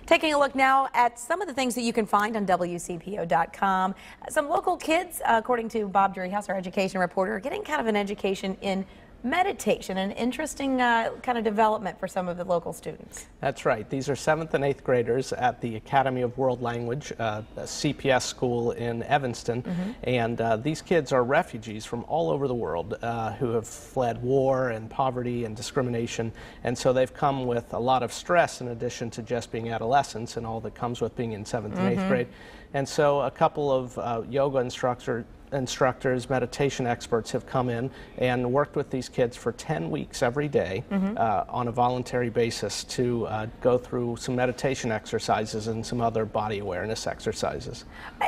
Taking a look now at some of the things that you can find on WCPO.com. Some local kids, according to Bob Driehaus, our education reporter, are getting kind of an education in meditation, an interesting kind of development for some of the local students. That's right. These are 7th and 8th graders at the Academy of World Language, a CPS school in Evanston. And these kids are refugees from all over the world who have fled war and poverty and discrimination. And so they've come with a lot of stress in addition to just being adolescents and all that comes with being in 7th and 8th grade. And so a couple of yoga instructors, meditation experts have come in and worked with these kids for 10 weeks every day on a voluntary basis to go through some meditation exercises and some other body awareness exercises.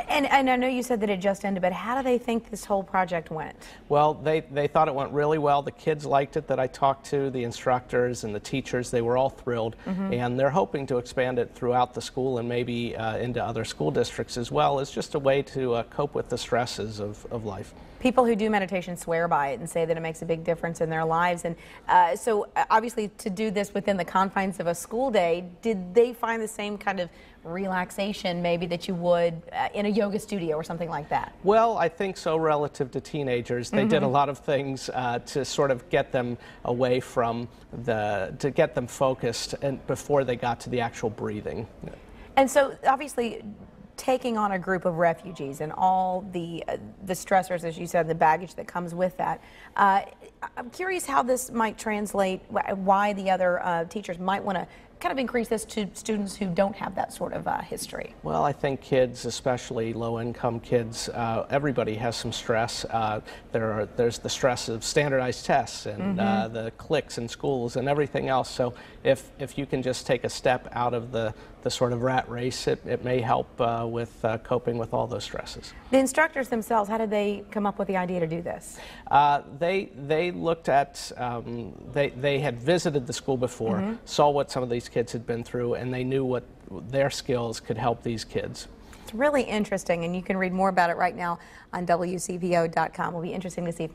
And I know you said that it just ended, but how do they think this whole project went? Well, they thought it went really well. The kids liked it that I talked to, the instructors and the teachers. They were all thrilled, and they're hoping to expand it throughout the school and maybe into other school districts as well, as just a way to cope with the stresses of life. People who do meditation swear by it and say that it makes a big difference in their lives. And so obviously to do this within the confines of a school day, did they find the same kind of relaxation maybe that you would in a yoga studio or something like that? Well, I think so relative to teenagers. They did a lot of things to sort of get them away from to get them focused and before they got to the actual breathing. And so obviously taking on a group of refugees and all the stressors, as you said, the baggage that comes with that. I'm curious how this might translate, why the other teachers might want to kind of increase this to students who don't have that sort of history. Well, I think kids, especially low-income kids, everybody has some stress. There's the stress of standardized tests and the cliques in schools and everything else. So if you can just take a step out of the sort of rat race, it may help with coping with all those stresses. The instructors themselves, how did they come up with the idea to do this? They looked at, they had visited the school before, saw what some of these kids had been through, and they knew what their skills could help these kids. It's really interesting, and you can read more about it right now on WCPO.com. It'll be interesting to see if